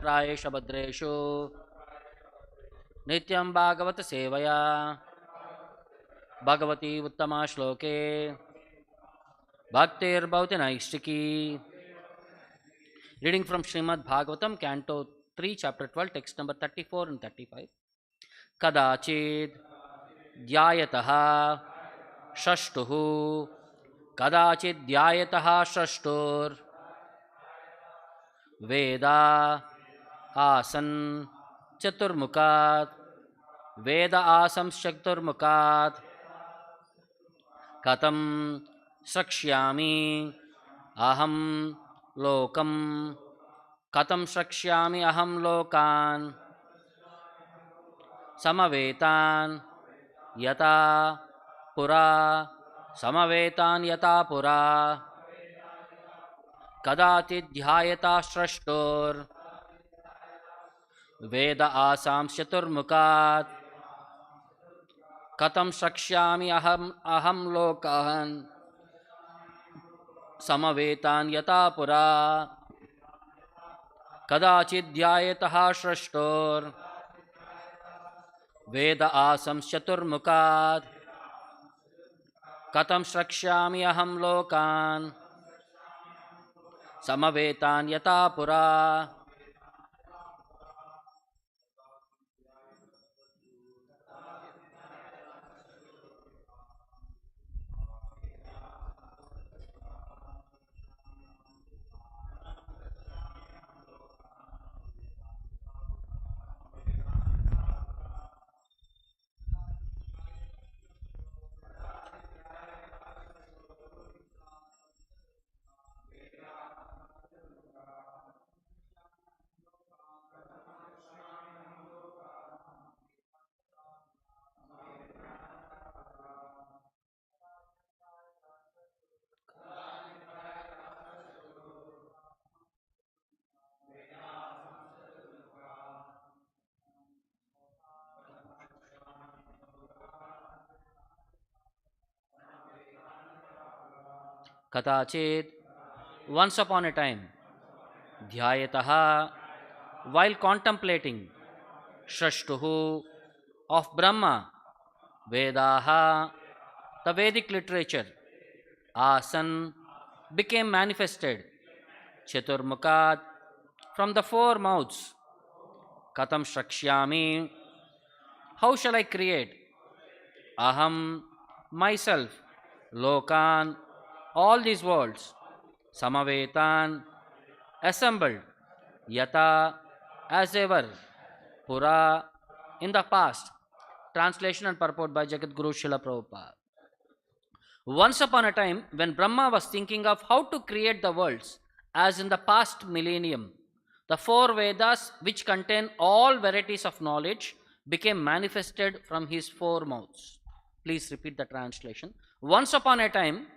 प्रायेषु भद्रेषु नित्यं भागवत सेवया भगवती उत्तमा श्लोके भक्तिर्भवति नैष्टिकी. Reading from Srimad Bhagavatam, Canto 3, Chapter 12, text number 34 and 35. Kadachid dhyayataha shashtuhu kadachid dhyayataha shashtur Veda asan chaturmukat Veda asam chaturmukat Katam srakshyami aham lokam Katam srakshyami aham lokan Samavetan yata pura Samavetan yata pura Kadachid dhyayata shrashtur Veda asam chaturmukat Katam srakshyami aham lokan Samavetan yata pura Kadachid dhyayataha shrashtur Veda asam chaturmukat Katam srakshyami aham lokan Samavetan yata pura. Katachit, once upon a time, dhyayataha, while contemplating, shrashtuhu, of Brahma, Vedaha, the Vedic literature, asan, became manifested, chaturmukat, from the four mouths, katam shrakshyami, how shall I create, aham, myself, lokan, all these worlds, samavetan, assembled, yata, as ever, pura, in the past. Translation and purport by Jagadguru Srila Prabhupada. Once upon a time, when Brahma was thinking of how to create the worlds, as in the past millennium, the four Vedas, which contain all varieties of knowledge, became manifested from his four mouths. Please repeat the translation. Once upon a time,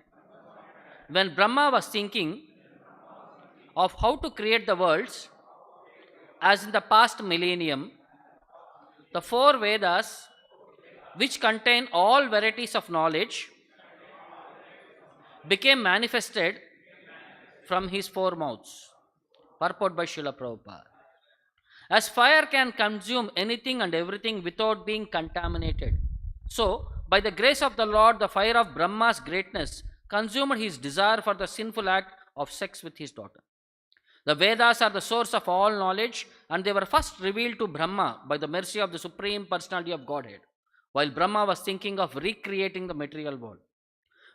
when Brahma was thinking of how to create the worlds, as in the past millennium, the four Vedas, which contain all varieties of knowledge, became manifested from his four mouths. Purport by Srila Prabhupada. As fire can consume anything and everything without being contaminated, so, by the grace of the Lord, the fire of Brahma's greatness consumed his desire for the sinful act of sex with his daughter. The Vedas are the source of all knowledge, and they were first revealed to Brahma by the mercy of the Supreme Personality of Godhead, while Brahma was thinking of recreating the material world.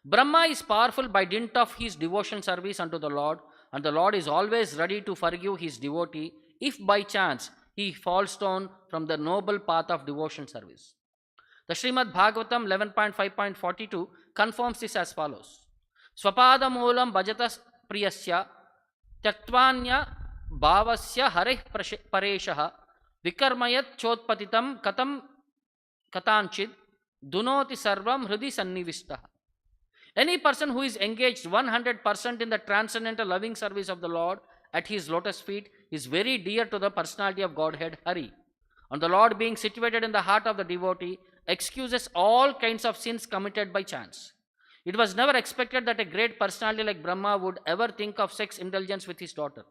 Brahma is powerful by dint of his devotion service unto the Lord, and the Lord is always ready to forgive his devotee if by chance he falls down from the noble path of devotion service. The Srimad Bhagavatam 11.5.42 confirms this as follows. Swapada moolam bhajatas priyasya tyatvanya bhavasya hareh pareshaha vikarmayat chotpatitam katam katanchid dunoti sarvam hridi sannivishtaha. Any person who is engaged 100% in the transcendental loving service of the Lord at his lotus feet is very dear to the personality of Godhead Hari. And the Lord, being situated in the heart of the devotee, excuses all kinds of sins committed by chance. It was never expected that a great personality like Brahma would ever think of sex indulgence with his daughter.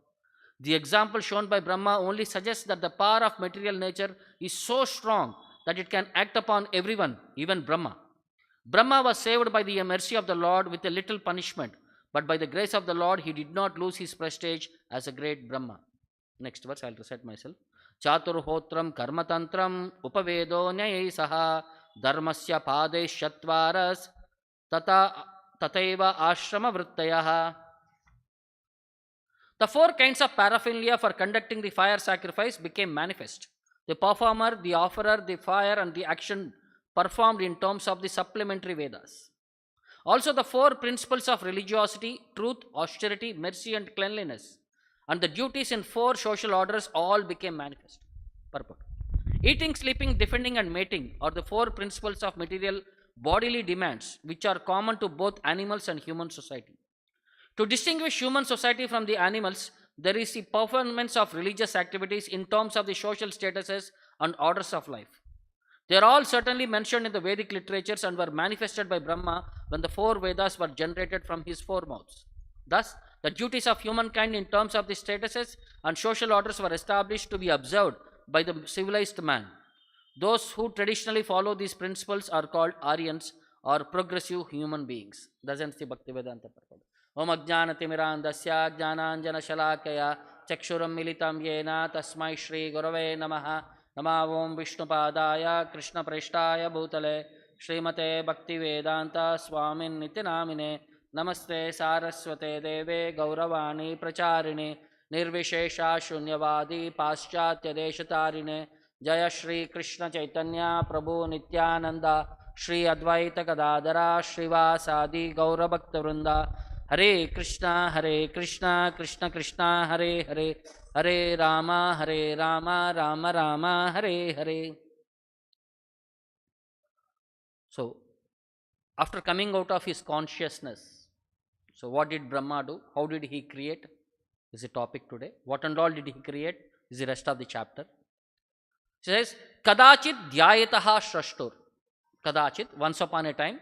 The example shown by Brahma only suggests that the power of material nature is so strong that it can act upon everyone, even Brahma. Brahma was saved by the mercy of the Lord with a little punishment, but by the grace of the Lord, he did not lose his prestige as a great Brahma. Next verse, I'll recite myself. Chaturhotram karmatantram upavedo nyayai saha dharmasya padeshyatvaras tataiva ashrama vrittayaha. The four kinds of paraphernalia for conducting the fire sacrifice became manifest. The performer, the offerer, the fire, and the action performed in terms of the supplementary Vedas. Also, the four principles of religiosity, truth, austerity, mercy, and cleanliness, and the duties in four social orders all became manifest. Purport. Eating, sleeping, defending, and mating are the four principles of material bodily demands which are common to both animals and human society. To distinguish human society from the animals, there is the performance of religious activities in terms of the social statuses and orders of life. They are all certainly mentioned in the Vedic literatures and were manifested by Brahma when the four Vedas were generated from his four mouths. Thus, the duties of humankind in terms of the statuses and social orders were established to be observed by the civilized man. Those who traditionally follow these principles are called Aryans or progressive human beings. Doesn't the Bhaktivedanta purport. Om Ajnanatimirandasya Jnananjana Shalakaya Chakshuram Militam Yena Tasmai Shri Gurave Namaha Namavom Vishnupadaya Krishna Preshtaya Bhutale Srimate Bhaktivedanta Swamin Nitinamine Namaste Saraswate Deve Gauravani Pracharine Nirvishesha Shunyavadi Paschatya Deshatarine Jaya Shri Krishna Chaitanya Prabhu Nityananda Shri Advaita Gadadara Shrivasadi Gaura Bhakta Vrinda Hare Krishna, Krishna Krishna, Hare Hare, Hare Rama, Rama Rama, Hare Hare. So, after coming out of his consciousness, so what did Brahma do? How did he create? Is the topic today. What and all did he create? Is the rest of the chapter. It says, Kadachit Dhyayataha Shrashtur. Kadachit, once upon a time,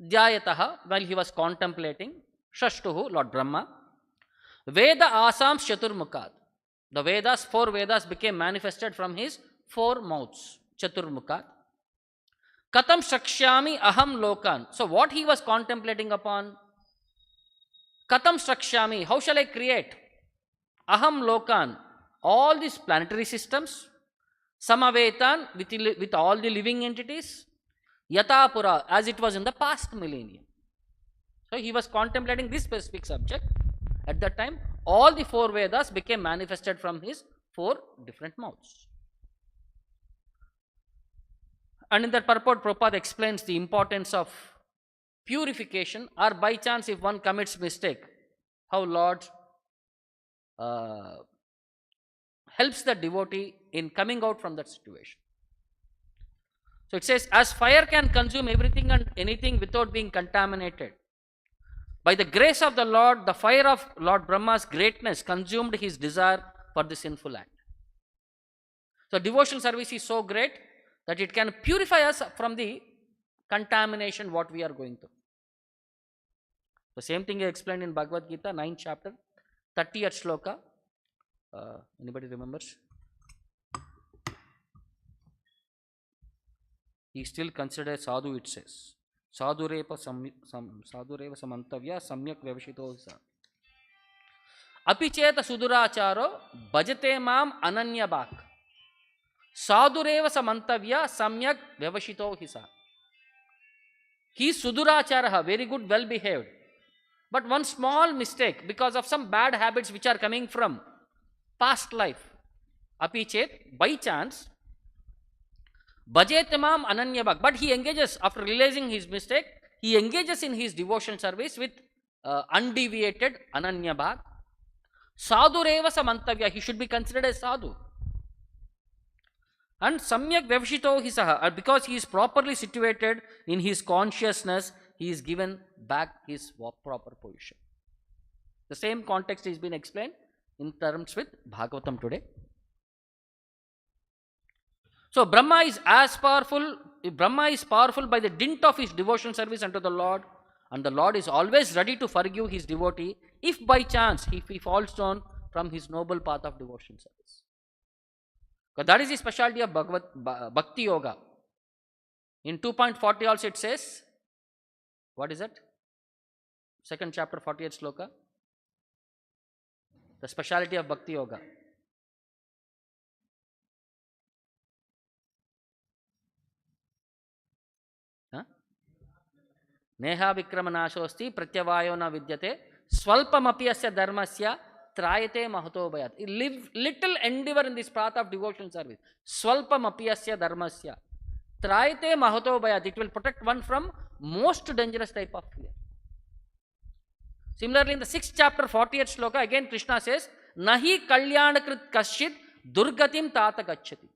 Dhyayataha, while he was contemplating, Shashtuhu, Lord Brahma, Veda Asams Chaturmukhat. The Vedas, four Vedas became manifested from his four mouths, Chaturmukhat. Katam Shakshyami Aham Lokan. So what he was contemplating upon? Katam Shakshyami, how shall I create? Aham Lokan, all these planetary systems, Samavetan, with all the living entities, Yatapura, as it was in the past millennium. So he was contemplating this specific subject. At that time, all the four Vedas became manifested from his four different mouths. And in that purport, Prabhupada explains the importance of purification, or by chance if one commits mistake, how Lord helps the devotee in coming out from that situation. So it says, as fire can consume everything and anything without being contaminated, by the grace of the Lord, the fire of Lord Brahma's greatness consumed his desire for the sinful act. So devotional service is so great that it can purify us from the contamination what we are going through. The same thing is explained in Bhagavad Gita, 9th chapter, 30th shloka. Anybody remembers? He still considered sadhu, it says. Sadhureva samantavya samyak vyavashito sa. Apicheta suduracharo bhajate mam ananya bhak. Sadhureva samantavya samyak vyavashito hisa. He is suduracharaha, very good, well behaved. But one small mistake, because of some bad habits which are coming from past life. Apichet, by chance, Bhajetamam Ananyabhak. But he engages, after realizing his mistake, he engages in his devotion service with undeviated Ananyabhak. Sadhureva Samantavya, he should be considered as sadhu. And Samyak Vyavashito Hisaha, because he is properly situated in his consciousness, he is given back his proper position. The same context has been explained in terms with Bhagavatam today. So Brahma is powerful by the dint of his devotional service unto the Lord, and the Lord is always ready to forgive his devotee if by chance he falls down from his noble path of devotion service. Because that is the specialty of Bhakti Yoga. In 2.40 also it says, what is it? Second chapter, 48th sloka. The specialty of Bhakti Yoga. Neha vikramanashosti pratyavayo na vidyate swalpamapi asya dharmasya trayate mahato bhayat. Live little endeavor in this path of devotional service. Swalpamapi asya dharmasya trayate mahato bhayat. It will protect one from most dangerous type of fear. Similarly, in the 6th chapter, 48th sloka, again Krishna says, Nahi kalyanakrit kasyit durgatim tata gacchati.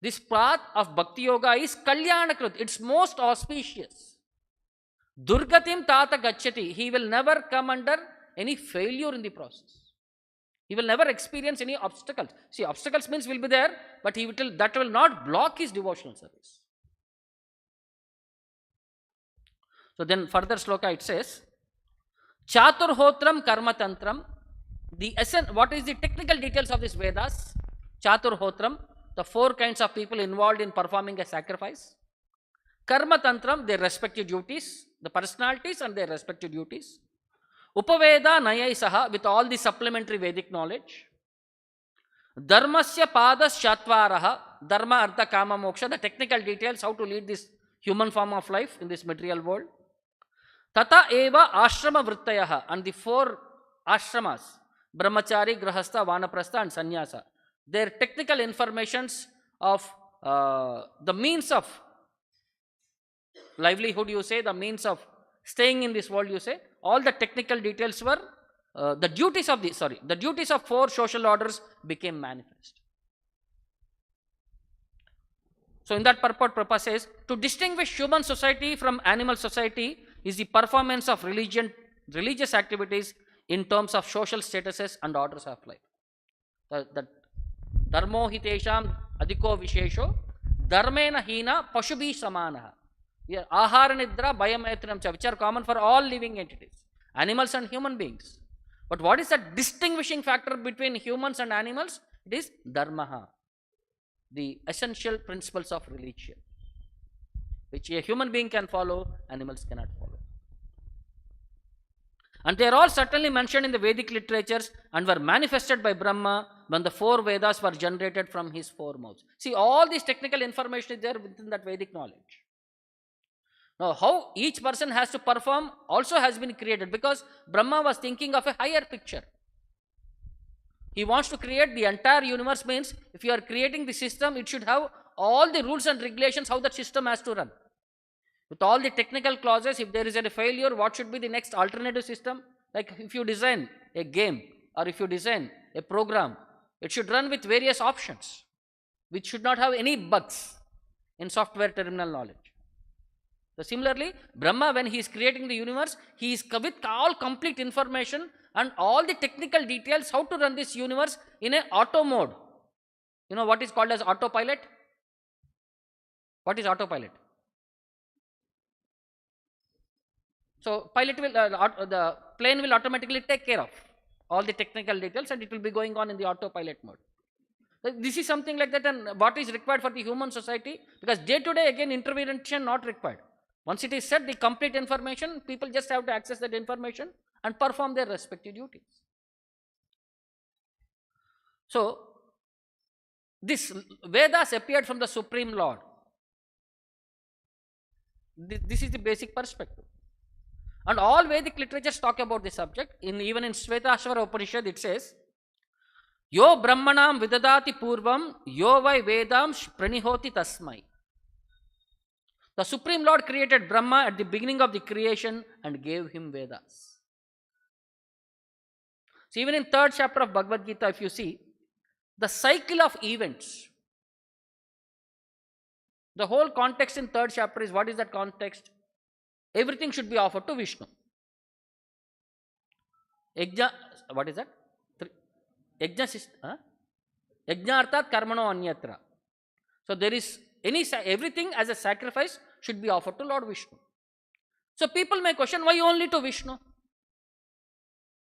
This path of Bhakti Yoga is kalyanakrit. It's most auspicious. Durgatim tata gacchati. He will never come under any failure in the process. He will never experience any obstacles. See, obstacles means will be there, but that will not block his devotional service. So then further sloka it says, Chaturhotram karma tantram. The essence, what is the technical details of this Vedas? Chaturhotram, the 4 kinds of people involved in performing a sacrifice. Karma tantram, their respective duties, the personalities and their respective duties. Upaveda Nayaisaha, with all the supplementary Vedic knowledge. Dharmasya padas shatvaraha, dharma artha kama moksha, the technical details, how to lead this human form of life in this material world. Tata eva ashrama vrittayaha, and the 4 ashramas, brahmachari, grahastha, vanaprastha and sannyasa. Their technical informations of the means of livelihood, you say, the means of staying in this world, you say, all the technical details were, the duties of 4 social orders became manifest. So in that purport, Prabhupada says, to distinguish human society from animal society is the performance of religious activities in terms of social statuses and orders of life. The dharmo hitesham adhiko vishesho dharmena hina pashubi samanaha. Ahara nidra bhayamayatrinam cha, which are common for all living entities, animals and human beings. But what is the distinguishing factor between humans and animals? It is dharma, the essential principles of religion, which a human being can follow, animals cannot follow. And they are all certainly mentioned in the Vedic literatures and were manifested by Brahma when the 4 Vedas were generated from his 4 mouths. See, all this technical information is there within that Vedic knowledge. Now, how each person has to perform also has been created, because Brahma was thinking of a higher picture. He wants to create the entire universe, means if you are creating the system, it should have all the rules and regulations how that system has to run. With all the technical clauses, if there is a failure, what should be the next alternative system? Like if you design a game or if you design a program, it should run with various options, which should not have any bugs in software terminal knowledge. So similarly, Brahma, when he is creating the universe, he is with all complete information and all the technical details how to run this universe in a auto mode. You know what is called as autopilot? What is autopilot? So pilot will, the plane will automatically take care of all the technical details and it will be going on in the autopilot mode. So this is something like that, and what is required for the human society, because day to day again intervention not required. Once it is set, the complete information, people just have to access that information and perform their respective duties. So this Vedas appeared from the Supreme Lord. This is the basic perspective. And all Vedic literatures talk about this subject. Even in Shvetashvara Upanishad it says, Yo Brahmanam vidadati purvam, yo vai vedam pranihoti tasmai. The Supreme Lord created Brahma at the beginning of the creation and gave him Vedas. So even in 3rd chapter of Bhagavad Gita, if you see, the cycle of events, the whole context in 3rd chapter is, what is that context? Everything should be offered to Vishnu. What is that? Yajnartat karmano anyatra. So there is everything as a sacrifice should be offered to Lord Vishnu. So people may question, why only to Vishnu?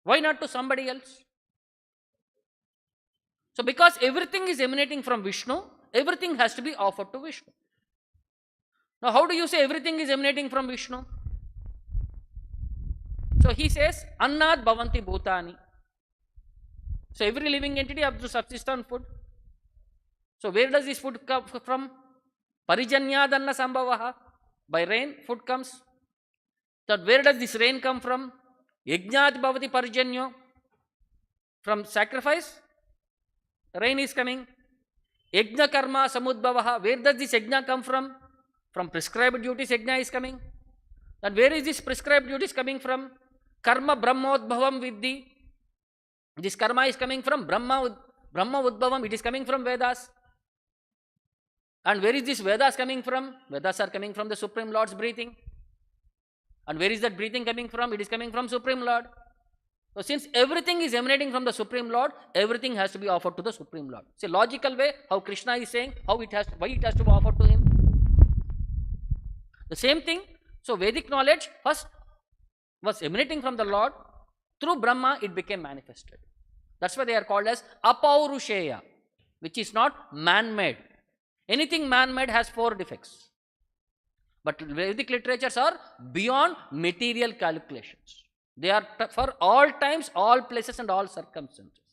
Why not to somebody else? So because everything is emanating from Vishnu, everything has to be offered to Vishnu. Now how do you say everything is emanating from Vishnu? So he says, Annad Bhavanti Bhutani. So every living entity has to subsist on food. So where does this food come from? Parijanyādanna sambhavaha. By rain, food comes. So where does this rain come from? Yajñāt bhavati parijanyo. From sacrifice, rain is coming. Yajna karma samudbhavaha. Where does this yajna come from? From prescribed duties, yajna is coming. And where is this prescribed duties coming from? Karma brahmodbhavam vidhi. This karma is coming from Brahma udbhavam. It is coming from Vedas. And where is this Vedas coming from? Vedas are coming from the Supreme Lord's breathing. And where is that breathing coming from? It is coming from Supreme Lord. So since everything is emanating from the Supreme Lord, everything has to be offered to the Supreme Lord. It's a logical way how Krishna is saying why it has to be offered to him. The same thing. So Vedic knowledge first was emanating from the Lord. Through Brahma it became manifested. That's why they are called as Apaurusheya, which is not man-made. Anything man-made has 4 defects. But Vedic literatures are beyond material calculations. They are for all times, all places and all circumstances.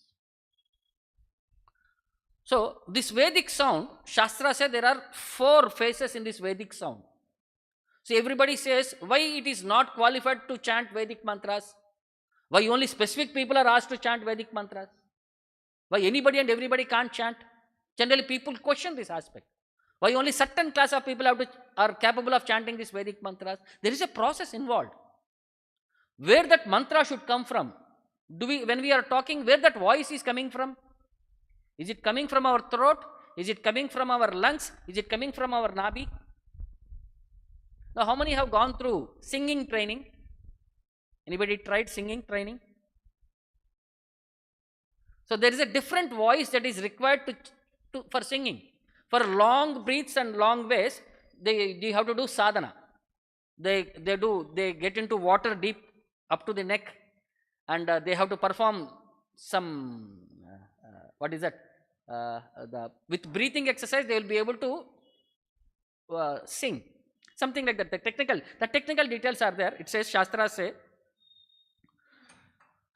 So this Vedic sound, Shastra said there are 4 phases in this Vedic sound. So everybody says why it is not qualified to chant Vedic mantras? Why only specific people are asked to chant Vedic mantras? Why anybody and everybody can't chant? Generally people question this aspect. Why only certain class of people are capable of chanting these Vedic mantras? There is a process involved. Where that mantra should come from? When we are talking, where that voice is coming from? Is it coming from our throat? Is it coming from our lungs? Is it coming from our nabi? Now how many have gone through singing training? Anybody tried singing training? So there is a different voice that is required for singing. For long breaths and long ways, they have to do sadhana. They get into water deep up to the neck, and they have to perform some with breathing exercise they will be able to sing something like that. The technical details are there. It says, Shastras say,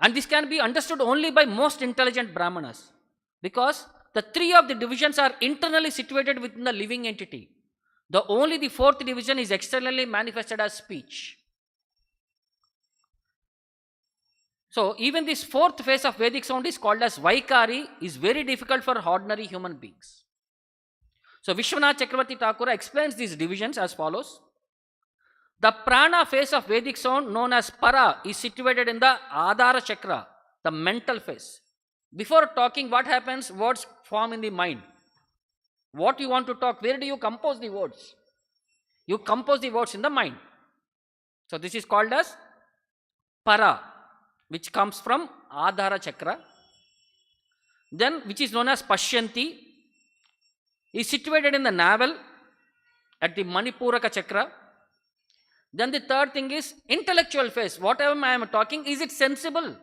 and this can be understood only by most intelligent Brahmanas, because the 3 of the divisions are internally situated within the living entity. Only the 4th division is externally manifested as speech. So even this 4th phase of Vedic sound is called as Vaikari, is very difficult for ordinary human beings. So Vishwanath Chakravarti Thakura explains these divisions as follows. The prana phase of Vedic sound, known as Para, is situated in the Adhara Chakra, the mental phase. Before talking, what happens? Words form in the mind. What you want to talk, where do you compose the words? You compose the words in the mind. So this is called as Para, which comes from Adhara Chakra. Then, which is known as Pashyanti, is situated in the navel at the Manipuraka Chakra. Then the third thing is intellectual phase. Whatever I am talking, is it sensible?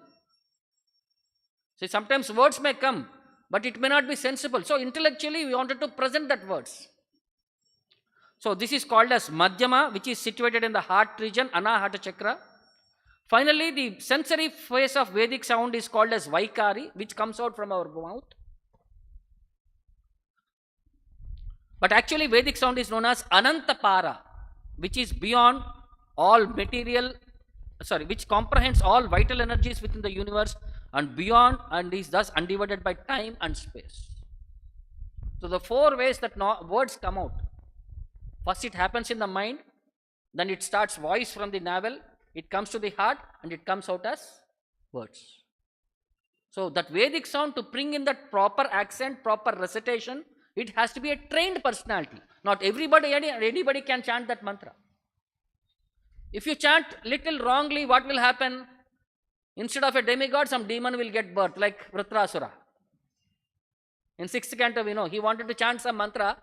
See, sometimes words may come, but it may not be sensible. So intellectually we wanted to present that words. So this is called as Madhyama, which is situated in the heart region, Anahata Chakra. Finally, the sensory phase of Vedic sound is called as Vaikari, which comes out from our mouth. But actually Vedic sound is known as Anantapara, which is beyond all material, which comprehends all vital energies within the universe and beyond, and is thus undivided by time and space. So the 4 ways that words come out. First it happens in the mind, then it starts voice from the navel, it comes to the heart, and it comes out as words. So that Vedic sound, to bring in that proper accent, proper recitation, it has to be a trained personality. Not anybody can chant that mantra. If you chant little wrongly, what will happen? Instead of a demigod, some demon will get birth, like Vritrasura. In 6th canto, we know, he wanted to chant some mantra.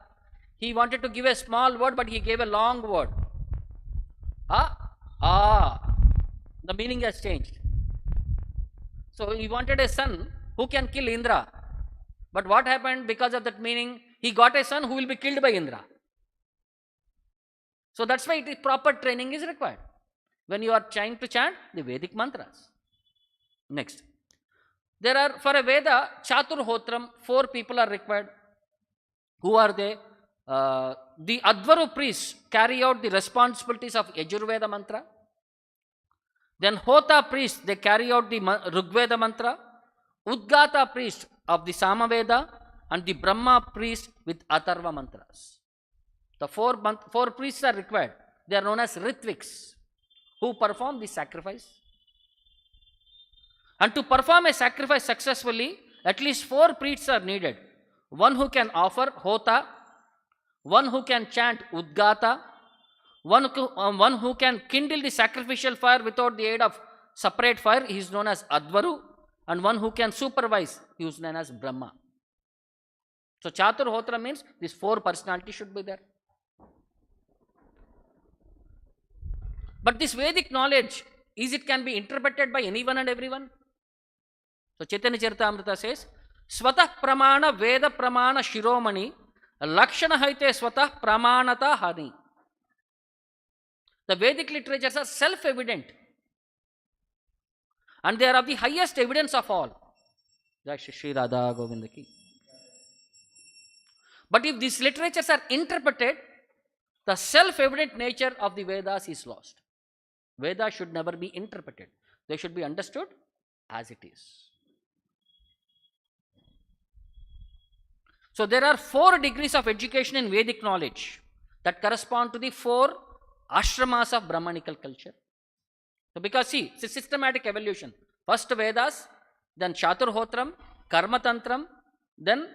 He wanted to give a small word, but he gave a long word. The meaning has changed. So he wanted a son who can kill Indra. But what happened because of that meaning? He got a son who will be killed by Indra. So that's why proper training is required when you are trying to chant the Vedic mantras. Next. There are, for a Veda, Chaturhotram, 4 people are required. Who are they? The Advaru priests carry out the responsibilities of Yajurveda mantra. Then Hota priests, they carry out the Rigveda mantra. Udgata priest of the Samaveda, and the Brahma priest with Atharva mantras. The 4 priests are required. They are known as Ritviks, who perform the sacrifice. And to perform a sacrifice successfully, at least 4 priests are needed. One who can offer Hota, one who can chant Udgata, one who can kindle the sacrificial fire without the aid of separate fire, he is known as Advaru, and one who can supervise, he is known as Brahma. So Chaturhotra means these 4 personalities should be there. But this Vedic knowledge, it can be interpreted by anyone and everyone? So Chaitanya Charitamrita says, Swatah pramana Veda pramana shiromani lakshana haite swatah pramanata hani. The Vedic literatures are self-evident, and they are of the highest evidence of all. Jai Shri Radha Govinda ki. But if these literatures are interpreted, the self-evident nature of the Vedas is lost. Vedas should never be interpreted. They should be understood as it is. So there are 4 degrees of education in Vedic knowledge that correspond to the 4 ashramas of Brahmanical culture. So because see, it's a systematic evolution. First Vedas, then Chaturhotram, Karma Tantram, then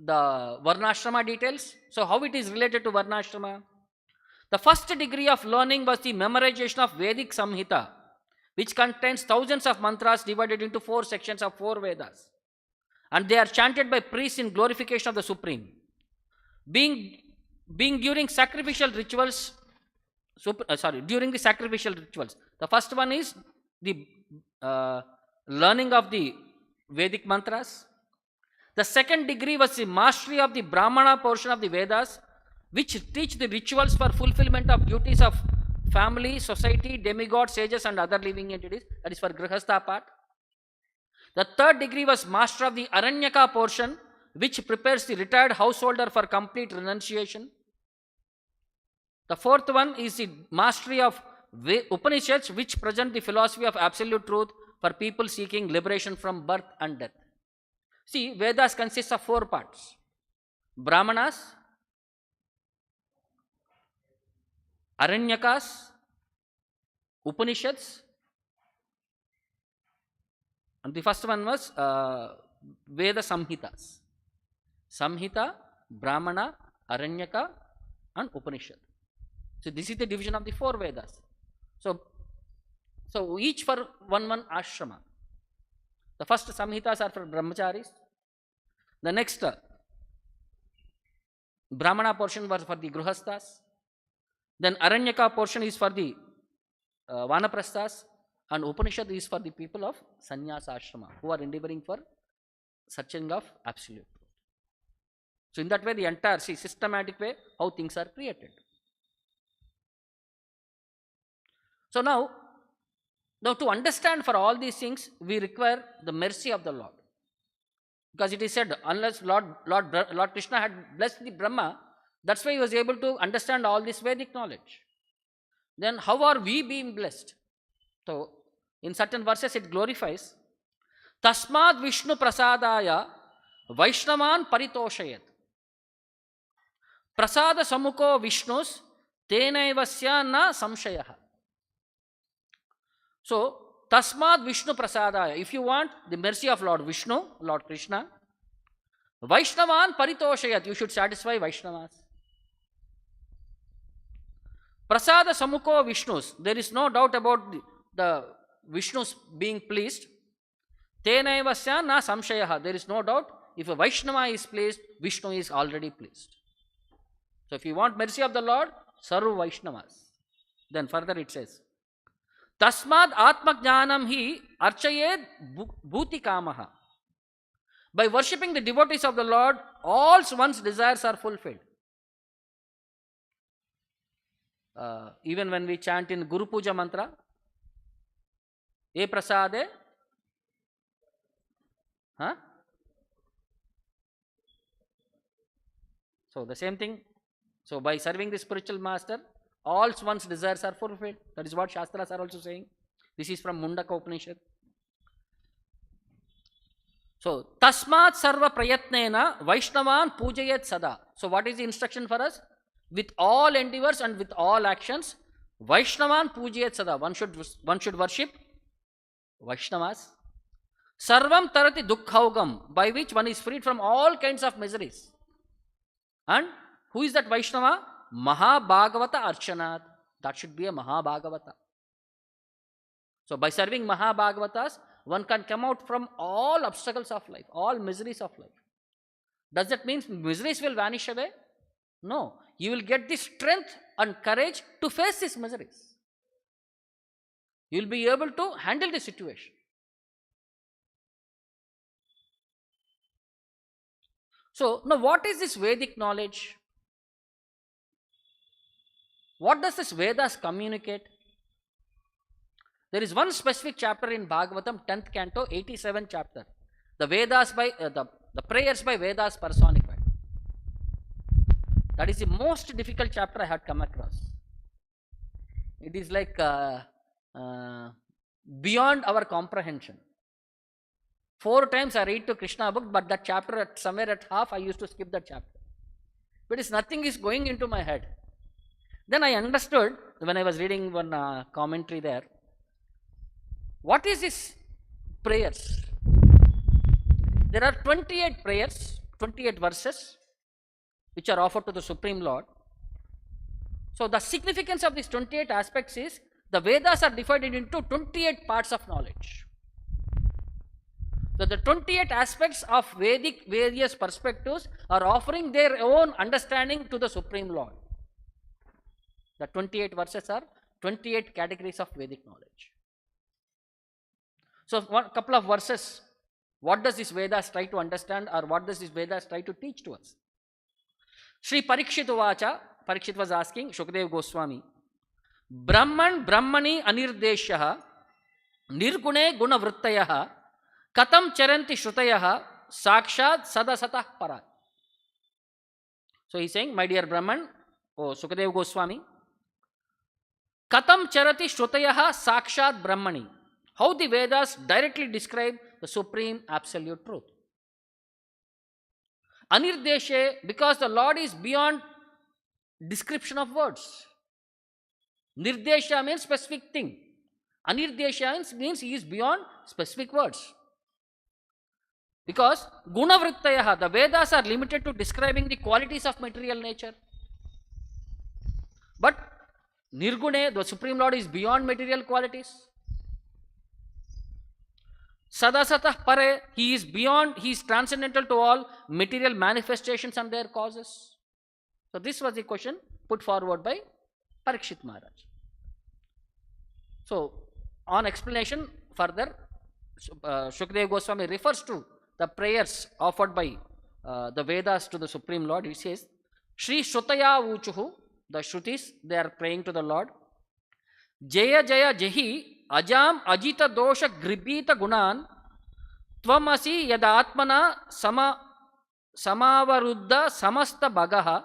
the Varnashrama details. So how it is related to Varnashrama? The first degree of learning was the memorization of Vedic Samhita, which contains thousands of mantras divided into 4 sections of 4 Vedas. And they are chanted by priests in glorification of the Supreme. Being during sacrificial rituals, during the sacrificial rituals. The first one is the learning of the Vedic mantras. The second degree was the mastery of the Brahmana portion of the Vedas, which teach the rituals for fulfillment of duties of family, society, demigods, sages and other living entities. That is for Grihastha part. The third degree was master of the Aranyaka portion, which prepares the retired householder for complete renunciation. The fourth one is the mastery of Upanishads, which present the philosophy of absolute truth for people seeking liberation from birth and death. See, Vedas consists of 4 parts. Brahmanas, Aranyakas, Upanishads, and the first one was Veda Samhitas. Samhita, Brahmana, Aranyaka and Upanishad. So this is the division of the 4 Vedas. So each for one ashrama. The first Samhitas are for Brahmacharis. The next Brahmana portion was for the Grihasthas. Then Aranyaka portion is for the Vanaprasthas. And Upanishad is for the people of Sannyasa Ashrama who are endeavoring for searching of absolute truth. So in that way, the entire systematic way how things are created. So now to understand for all these things, we require the mercy of the Lord. Because it is said, unless Lord Krishna had blessed the Brahma, that's why he was able to understand all this Vedic knowledge. Then how are we being blessed? So in certain verses it glorifies, Tasmad Vishnu Prasadaya Vaishnavan Paritoshayat. Prasada Samuko Vishnus Tenaivasya na Samshayaha. So Tasmad Vishnu Prasadaya, if you want the mercy of Lord Vishnu, Lord Krishna, Vaishnavan Paritoshayat, you should satisfy Vaishnavas. Prasada Samuko Vishnus, there is no doubt about the Vishnus being pleased. Tenaivasya na samshayaha, there is no doubt, if a Vaishnava is pleased, Vishnu is already pleased. So if you want mercy of the Lord, serve Vaishnavas. Then further it says, Tasmad Atma Jnanam hi archayed bhuti kamaha. By worshipping the devotees of the Lord, all one's desires are fulfilled. Even when we chant in Guru Puja mantra, E prasade, So the same thing. So by serving the spiritual master, all one's desires are fulfilled. That is what Shastras are also saying. This is from Mundaka Upanishad. So, Tasmat Sarva Prayatnena Vaishnavan Pujayat Sada. So, what is the instruction for us? With all endeavors and with all actions, Vaishnavan Pujayat Sada. One should worship Vaishnavas. Sarvam Tarati Dukkhaugam, by which one is freed from all kinds of miseries. And who is that Vaishnava? Maha Bhagavata Archanat. That should be a Maha Bhagavata. So, by serving Maha Bhagavatas, one can come out from all obstacles of life, all miseries of life. Does that mean miseries will vanish away? No. You will get the strength and courage to face these miseries. You will be able to handle the situation. So, now what is this Vedic knowledge? What does this Vedas communicate? There is one specific chapter in Bhagavatam, 10th canto, 87th chapter. The Vedas by the prayers by Vedas personified. That is the most difficult chapter I had come across. It is like beyond our comprehension. 4 times I read to Krishna book, but that chapter somewhere at half I used to skip that chapter. Because nothing is going into my head. Then I understood when I was reading one commentary there. What is this prayers? There are 28 prayers, 28 verses which are offered to the Supreme Lord. So the significance of these 28 aspects is the Vedas are divided into 28 parts of knowledge. So the 28 aspects of Vedic various perspectives are offering their own understanding to the Supreme Lord. The 28 verses are 28 categories of Vedic knowledge. So, one couple of verses, what does this Vedas try to understand, or what does this Vedas try to teach to us? Sri Parikshit Uvacha, Parikshit was asking Shukadeva Goswami, Brahman Brahmani Anirdeshaha Nirgune Guna Vrittayaha Katam Charanti Shrutayaha Sakshat Sadasatah Parat. So, he is saying, my dear Brahman, oh Shukadeva Goswami, Katam Charati Shrutayaha Sakshat Brahmani. How the Vedas directly describe the supreme absolute truth. Anirdeshe, because the Lord is beyond description of words. Nirdesha means specific thing. Anirdesha means he is beyond specific words. Because Gunavrittayaha, the Vedas are limited to describing the qualities of material nature. But Nirgune, the Supreme Lord is beyond material qualities. Sadasatah Pare, he is beyond, he is transcendental to all material manifestations and their causes. So this was the question put forward by Parikshit Maharaj. So on explanation further, Shukadeva Goswami refers to the prayers offered by the Vedas to the Supreme Lord. He says, Shri Shrutaya Uchuhu, the Shrutis, they are praying to the Lord. Jaya Jaya Jehi Ajam Ajita Dosha Gribita Gunan Tvamasi Yadatmana Samavaruddha Samasta Bagaha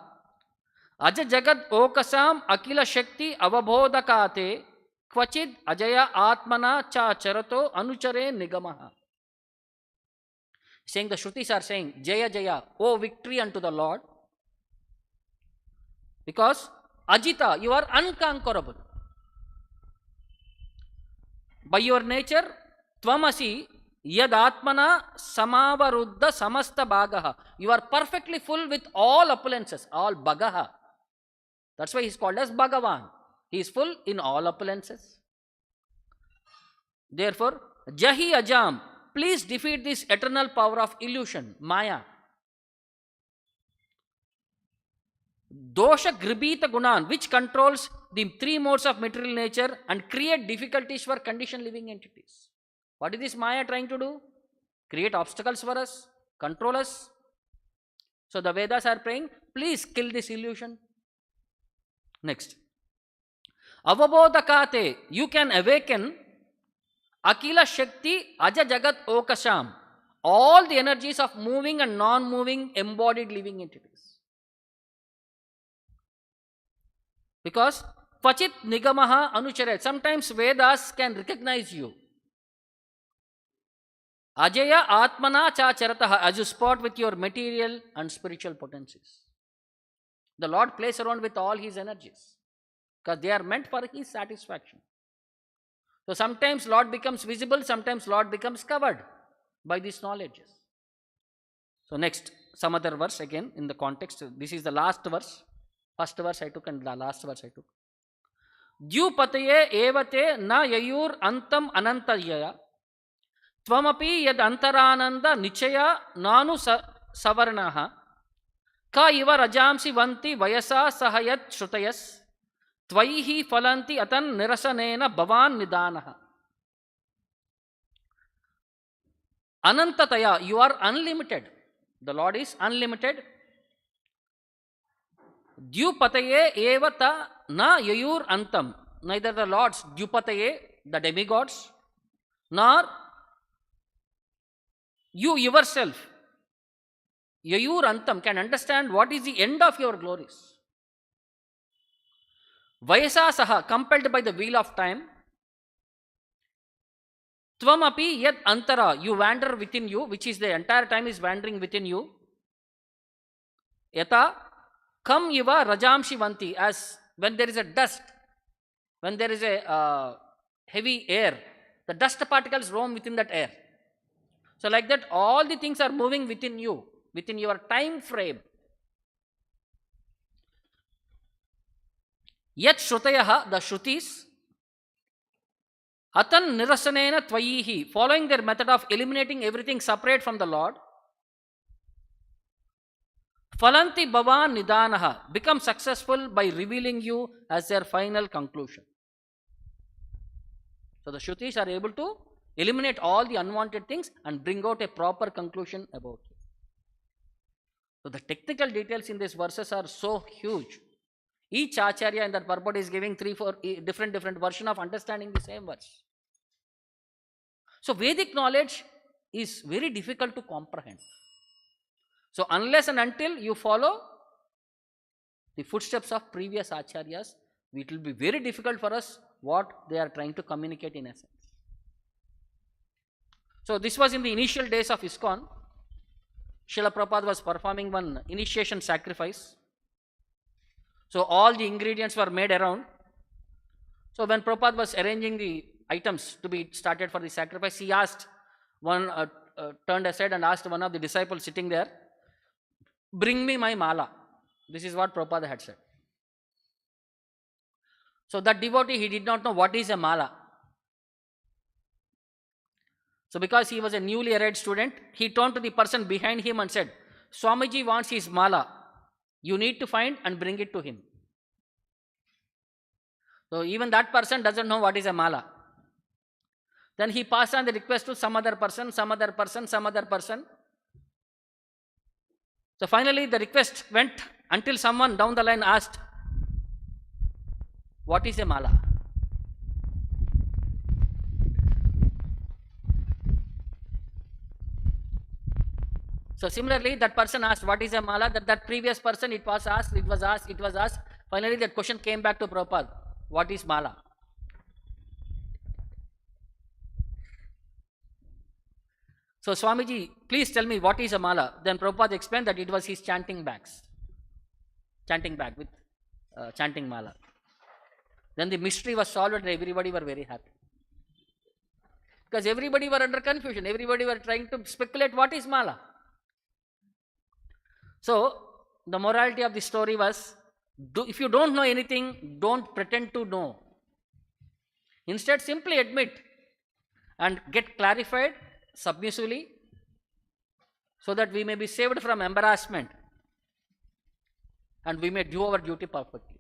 Aja Jagad Okasam Akila Shakti Avabodakate Kvachid Ajaya Atmana Cha Charato Anuchare Nigamaha. Saying the Shrutis are saying, Jaya Jaya, O victory unto the Lord. Because Ajita, you are unconquerable. By your nature, Tvamasi Yad Atmana Samavaruddha Samasta Bagaha. You are perfectly full with all opulences, all Bagaha. That's why he is called as Bhagavan. He is full in all opulences. Therefore, Jahi Ajam, please defeat this eternal power of illusion, Maya. Dosha Gribita Gunan, which controls the 3 modes of material nature and create difficulties for conditioned living entities. What is this Maya trying to do? Create obstacles for us, control us. So the Vedas are praying, please kill this illusion. Next. Avabodhakate, you can awaken Akila Shakti Aja Jagat Okasham, all the energies of moving and non-moving embodied living entities. Because Pachit Nigamaha Anucharet, sometimes Vedas can recognize you. Ajaya Atmana Cha Charataha, as you spot with your material and spiritual potencies. The Lord plays around with all His energies because they are meant for His satisfaction. So sometimes Lord becomes visible, sometimes Lord becomes covered by these knowledges. So next, some other verse again in the context. This is the last verse. First verse I took and the last verse I took. Dhyupataye evate na yayur antam anantayaya tvamapi yad antarananda nichaya nanu savarnaha ka iva rajamsi vanti vayasa sahayat shrutayas tvaihi falanti atan nirasanena bhavan nidanaha. Anantataya, you are unlimited. The Lord is unlimited. Dhyupataye evata na yayur antam. Neither the Lords Dhyupataye, the demigods, nor you yourself, yayur antam, can understand what is the end of your glories. Vayasa saha, compelled by the wheel of time. Tvamapi yad antara, you wander within you, which is the entire time is wandering within you. Yata kam iva rajamshi vanti, as when there is a dust, when there is a heavy air, the dust particles roam within that air. So like that, all the things are moving within you, within your time frame. Yat shrutayaha, the shrutis, atan nirasanena tvayihi, following their method of eliminating everything separate from the Lord. Falanti bhavan nidanaha, become successful by revealing you as their final conclusion. So the Shrutis are able to eliminate all the unwanted things and bring out a proper conclusion about it. So the technical details in these verses are so huge. Each Acharya in that purport is giving 3-4 different version of understanding the same verse. So Vedic knowledge is very difficult to comprehend. So unless and until you follow the footsteps of previous Acharyas, it will be very difficult for us what they are trying to communicate in essence. So this was in the initial days of ISKCON. Srila Prabhupada was performing one initiation sacrifice. So all the ingredients were made around. So when Prabhupada was arranging the items to be started for the sacrifice, he asked turned aside and asked one of the disciples sitting there, bring me my mala. This is what Prabhupada had said. So that devotee, he did not know what is a mala. So because he was a newly arrived student, he turned to the person behind him and said, Swamiji wants his mala. You need to find and bring it to him. So even that person doesn't know what is a mala. Then he passed on the request to some other person, some other person, some other person. So finally the request went until someone down the line asked, what is a mala? So similarly, that person asked, what is a mala? That previous person, it was asked. Finally, that question came back to Prabhupada. What is mala? So Swamiji, please tell me what is a mala. Then Prabhupada explained that it was his chanting bag with chanting mala. Then the mystery was solved and everybody were very happy. Because everybody were under confusion. Everybody were trying to speculate what is mala. So the morality of the story was, if you don't know anything, don't pretend to know. Instead, simply admit and get clarified submissively so that we may be saved from embarrassment and we may do our duty perfectly.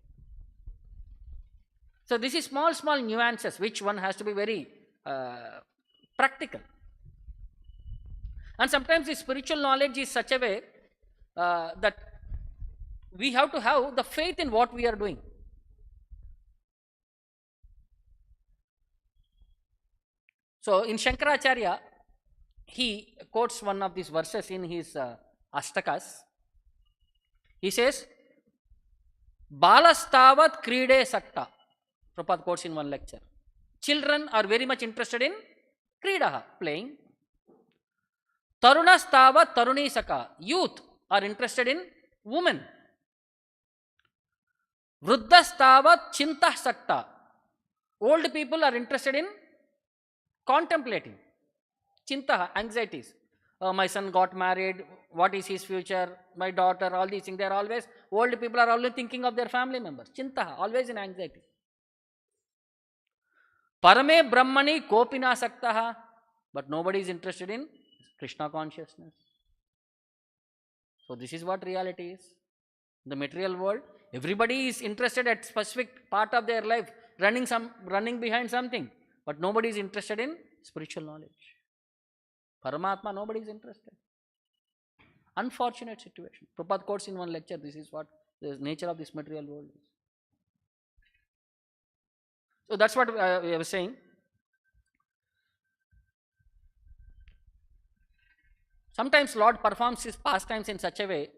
So this is small nuances which one has to be very practical. And sometimes the spiritual knowledge is such a way that we have to have the faith in what we are doing. So in Shankaracharya, he quotes one of these verses in his Ashtakas. He says, Balastavat kride sakta. Prabhupada quotes in one lecture. Children are very much interested in kridaha, playing. Tarunastavat taruni saka. Youth are interested in women. Vruddhastavat chintah sakta. Old people are interested in contemplating. Chinta, anxieties. My son got married, what is his future, my daughter, all these things. They are always, old people are always thinking of their family members. Chinta, always in anxiety. Parame Brahmani kopina saktaha. But nobody is interested in Krishna consciousness. So this is what reality is. The material world, everybody is interested at specific part of their life, running behind something. But nobody is interested in spiritual knowledge. Paramatma, nobody is interested. Unfortunate situation. Prabhupada quotes in one lecture, this is what the nature of this material world is. So that's what I was saying. Sometimes Lord performs his pastimes in such a way,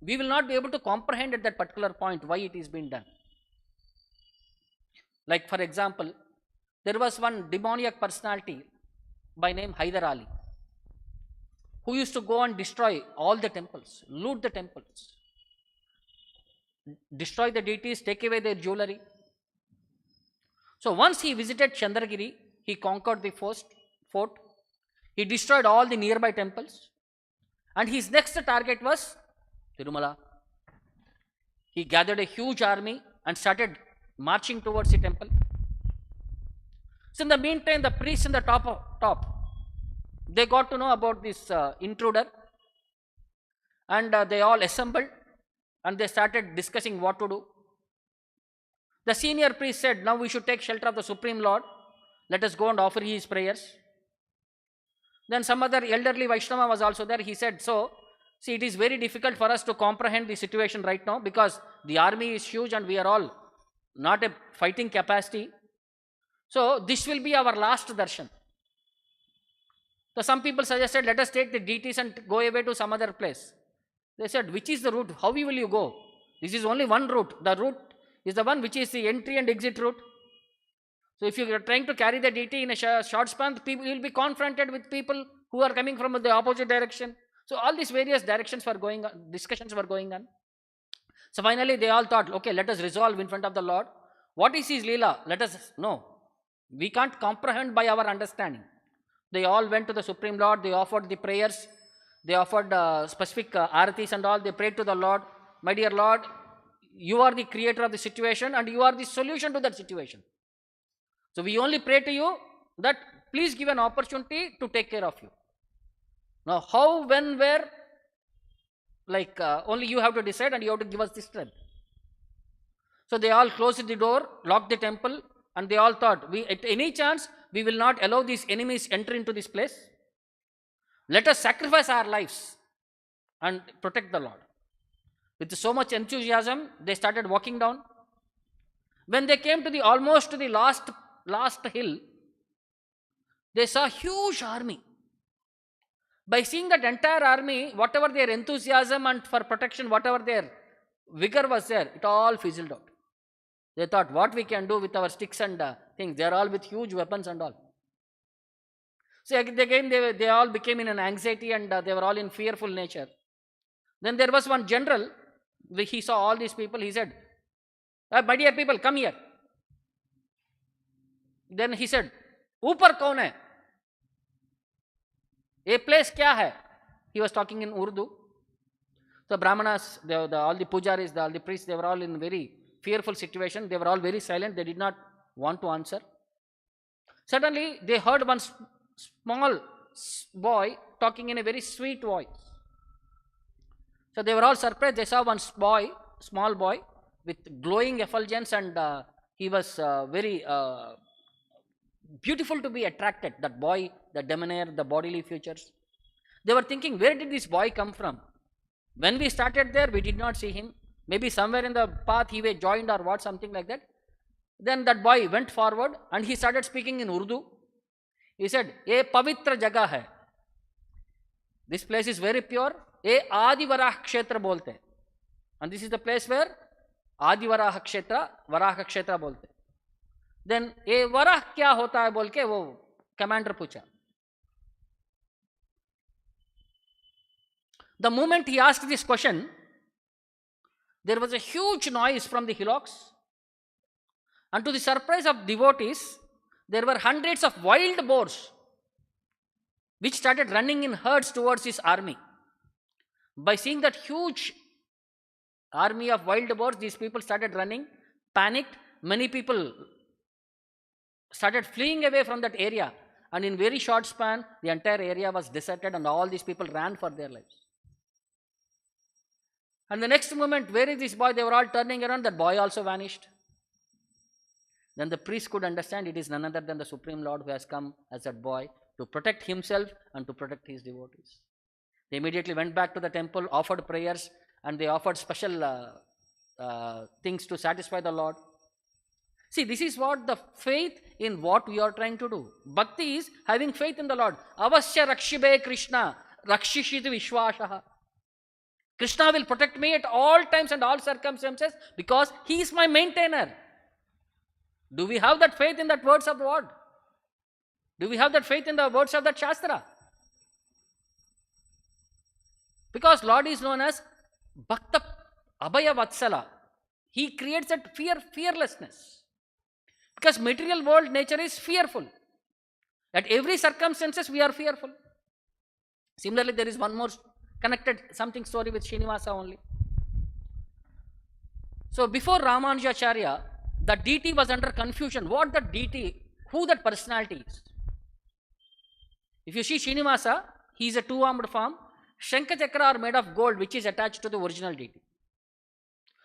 we will not be able to comprehend at that particular point why it is being done. Like for example, there was one demoniac personality by name Hyder Ali, who used to go and destroy all the temples, loot the temples, destroy the deities, take away their jewelry. So once he visited Chandragiri, he conquered the fort, he destroyed all the nearby temples, and his next target was Tirumala. He gathered a huge army and started marching towards the temple. So in the meantime, the priests in the top, they got to know about this intruder, and they all assembled and they started discussing what to do. The senior priest said, now we should take shelter of the Supreme Lord. Let us go and offer his prayers. Then some other elderly Vaishnava was also there. He said, so, see, it is very difficult for us to comprehend the situation right now because the army is huge and we are all not a fighting capacity. So this will be our last darshan. So some people suggested, let us take the deities and go away to some other place. They said, which is the route? How will you go? This is only one route. The route is the one which is the entry and exit route. So if you are trying to carry the deity in a short span, you will be confronted with people who are coming from the opposite direction. So all these various directions were going on, discussions were going on. So finally they all thought, okay, let us resolve in front of the Lord. What is his Leela? Let us know. We can't comprehend by our understanding. They all went to the Supreme Lord, they offered the prayers, they offered specific aratis and all, they prayed to the Lord, my dear Lord, you are the creator of the situation and you are the solution to that situation. So we only pray to you that please give an opportunity to take care of you. Now how, when, where, like only you have to decide and you have to give us the strength. So they all closed the door, locked the temple, and they all thought, at any chance, we will not allow these enemies enter into this place. Let us sacrifice our lives and protect the Lord. With so much enthusiasm, they started walking down. When they came to almost to the last hill, they saw a huge army. By seeing that entire army, whatever their enthusiasm and for protection, whatever their vigor was there, it all fizzled out. They thought, what we can do with our sticks and things. They are all with huge weapons and all. So again, they all became in an anxiety and they were all in fearful nature. Then there was one general, he saw all these people, he said, my dear people, come here. Then he said, Upar kaun hai? A place kya hai? He was talking in Urdu. So Brahmanas, all the pujaris, all the priests, they were all in very fearful situation. They were all very silent. They did not want to answer. Suddenly, they heard one small boy talking in a very sweet voice. So they were all surprised. They saw one small boy with glowing effulgence, and he was very beautiful to be attracted, that boy, the debonair, the bodily features. They were thinking, where did this boy come from? When we started there, we did not see him. Maybe somewhere in the path he was joined or what, something like that. Then that boy went forward and he started speaking in Urdu. He said, "Ye pavitra jagah hai. This place is very pure. Ye Adi Varaha Kshetra bolte. And this is the place where Adi Varaha Kshetra bolte." Then ye Varah kya hota hai bolke wo commander pucha. The moment he asked this question, there was a huge noise from the hillocks. And to the surprise of devotees, there were hundreds of wild boars which started running in herds towards his army. By seeing that huge army of wild boars, these people started running, panicked. Many people started fleeing away from that area, and in very short span, the entire area was deserted and all these people ran for their lives. And the next moment, where is this boy? They were all turning around, that boy also vanished. Then the priest could understand it is none other than the Supreme Lord who has come as that boy to protect himself and to protect his devotees. They immediately went back to the temple, offered prayers, and they offered special things to satisfy the Lord. See, this is what the faith in what we are trying to do. Bhakti is having faith in the Lord. Avasya rakshibe Krishna, rakshishiti vishwashaha. Krishna will protect me at all times and all circumstances because he is my maintainer. Do we have that faith in that words of the word? Do we have that faith in the words of that Shastra? Because Lord is known as Bhakta Abhaya Vatsala. He creates that fearlessness. Because material world nature is fearful. At every circumstances we are fearful. Similarly, there is one more connected something story with Srinivasa only. So before Ramanujacharya, the deity was under confusion. What the deity, who that personality is? If you see Srinivasa, he is a two-armed form. Shankha Chakra are made of gold, which is attached to the original deity.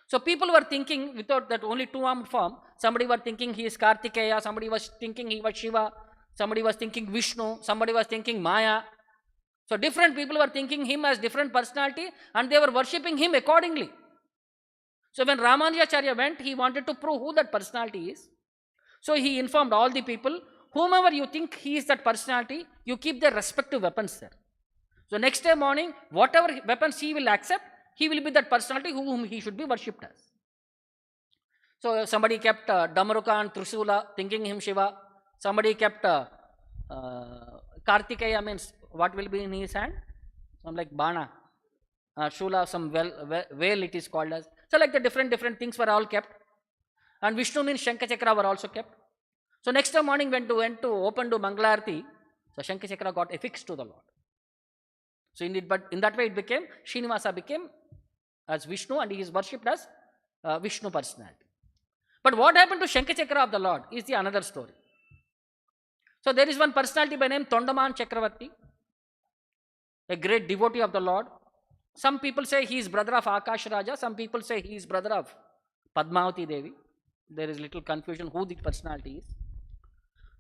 So people were thinking, without that only two-armed form, somebody was thinking he is Kartikeya, somebody was thinking he was Shiva, somebody was thinking Vishnu, somebody was thinking Maya. So different people were thinking him as different personality and they were worshipping him accordingly. So when Ramanujacharya went, he wanted to prove who that personality is. So he informed all the people, whomever you think he is that personality, you keep their respective weapons there. So next day morning, whatever weapons he will accept, he will be that personality whom he should be worshipped as. So somebody kept Damaruka and Trisula, thinking him Shiva. Somebody kept Kartikeya, means what will be in his hand? Some like Bana. Shula, some veil it is called as. So like the different things were all kept. And Vishnu means Shankha Chakra were also kept. So next morning went to open to Mangalarti, so Shankha Chakra got affixed to the Lord. So in that way it became, Srinivasa became as Vishnu and he is worshipped as Vishnu personality. But what happened to Shankha Chakra of the Lord is the another story. So there is one personality by name Tondaman Chakravarti, a great devotee of the Lord. Some people say he is brother of Akash Raja, some people say he is brother of Padmavati Devi. There is little confusion who the personality is.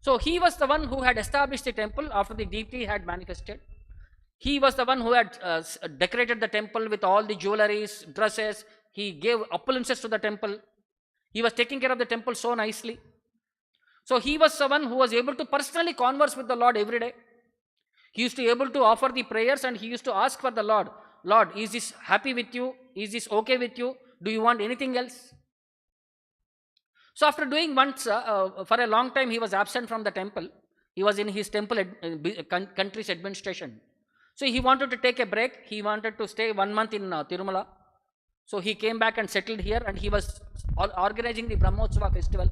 So he was the one who had established the temple after the deity had manifested. He was the one who had decorated the temple with all the jewelries, dresses. He gave opulences to the temple. He was taking care of the temple so nicely. So he was the one who was able to personally converse with the Lord every day. He used to be able to offer the prayers and he used to ask for the Lord, Lord, is this happy with you? Is this okay with you? Do you want anything else? So after doing once, for a long time he was absent from the temple. He was in his temple country's administration. So he wanted to take a break. He wanted to stay 1 month in Tirumala. So he came back and settled here and he was organizing the Brahmotsava festival.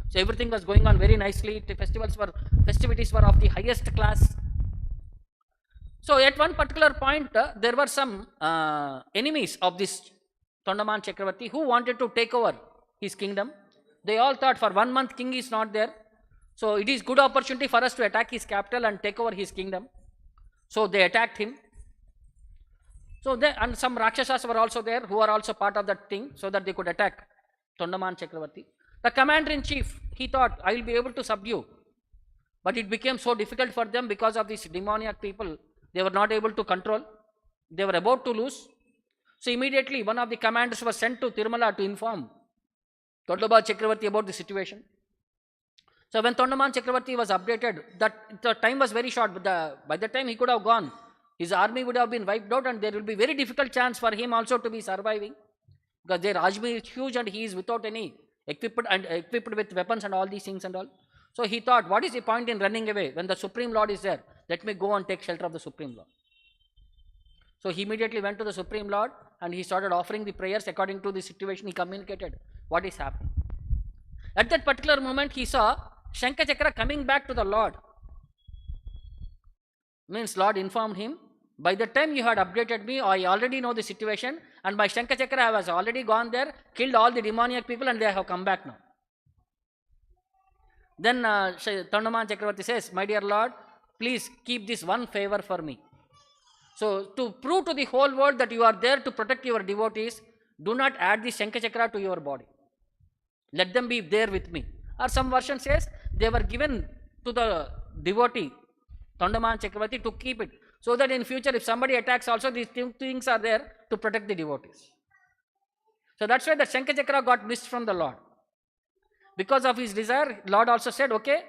So everything was going on very nicely. The festivities were of the highest class. So at one particular point, there were some enemies of this Tondaman Chakravarti who wanted to take over his kingdom. They all thought for 1 month king is not there. So it is good opportunity for us to attack his capital and take over his kingdom. So they attacked him. So and some Rakshasas were also there who are also part of that thing so that they could attack Tondaman Chakravarti. The commander-in-chief, he thought, I will be able to subdue But it became so difficult for them because of these demoniac people. They were not able to control. They were about to lose. So immediately one of the commanders was sent to Tirumala to inform Tondaba Chakravarti about the situation. So when Tondaman Chakravarti was updated, that the time was very short, but by the time he could have gone, his army would have been wiped out, and there will be very difficult chance for him also to be surviving, because their army is huge and he is without any equipped with weapons and all these things and all. So he thought, what is the point in running away when the Supreme Lord is there? Let me go and take shelter of the Supreme Lord. So he immediately went to the Supreme Lord and he started offering the prayers according to the situation. He communicated what is happening. At that particular moment, he saw Shankachakra coming back to the Lord. Means Lord informed him, by the time you had updated me, I already know the situation, and my Shankachakra has already gone there, killed all the demoniac people, and they have come back now. Then Tondaman Chakravarti says, my dear Lord, please keep this one favor for me. So to prove to the whole world that you are there to protect your devotees, do not add the Shankachakra to your body. Let them be there with me. Or some version says, they were given to the devotee, Tondaman Chakravarti, to keep it. So that in future, if somebody attacks also, these things are there to protect the devotees. So that's why the Shankachakra got missed from the Lord. Because of his desire, Lord also said, okay,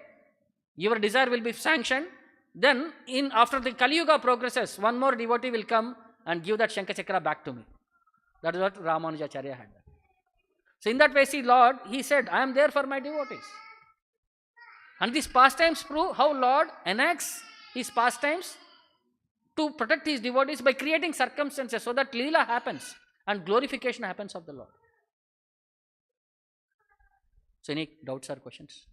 your desire will be sanctioned. Then, after the Kali Yuga progresses, one more devotee will come and give that Shankachakra back to me. That is what Ramanujacharya had done. So in that way, see, Lord, he said, I am there for my devotees. And these pastimes prove how Lord enacts his pastimes to protect his devotees by creating circumstances so that Leela happens and glorification happens of the Lord. So any doubts or questions?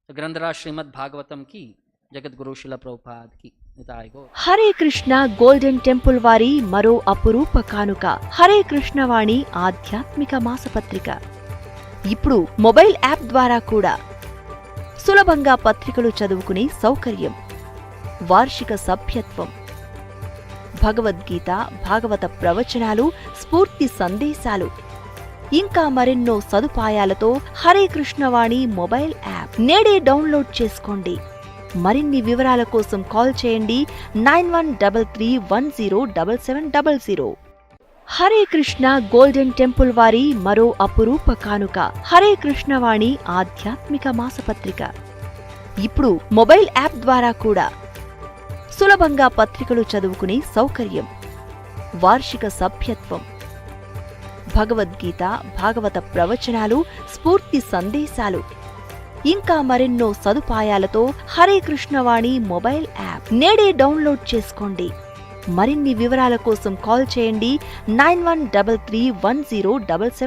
So Grandhara Srimad Bhagavatam ki Jagat Guru Srila Prabhupada ki Nitai Gaur. Hare Krishna golden temple వారి మరో అపురూప కానుక హరే కృష్ణ వాణి ఆధ్యాత్మిక మాసపత్రిక. ఇప్పుడు mobile app ద్వారా కూడా సులభంగా పత్రికలు చదువుకునే సౌకర్యం, వార్షిక సభ్యత్వం, భగవద్గీత, భాగవత ప్రవచనాలు, స్ఫూర్తి సందేశాలు, ఇంకా మరెన్నో సదుపాయాలతో హరే కృష్ణవాణి మొబైల్ యాప్ నేడే డౌన్లోడ్ చేసుకోండి. మరిన్ని వివరాల కోసం కాల్ చేయండి 9133107700. హరే కృష్ణ గోల్డెన్ టెంపుల్ వారి మరో అపురూప కానుక హరే కృష్ణవాణి ఆధ్యాత్మిక మాసపత్రిక. ఇప్పుడు మొబైల్ యాప్ ద్వారా కూడా సులభంగా పత్రికలు చదువుకునే సౌకర్యం, వార్షిక సభ్యత్వం, భగవద్గీత, భాగవత ప్రవచనాలు, స్ఫూర్తి సందేశాలు, ఇంకా మరెన్నో సదుపాయాలతో హరే కృష్ణవాణి మొబైల్ యాప్ నేడే డౌన్లోడ్ చేసుకోండి. మరిన్ని వివరాల కోసం కాల్ చేయండి 9133107700.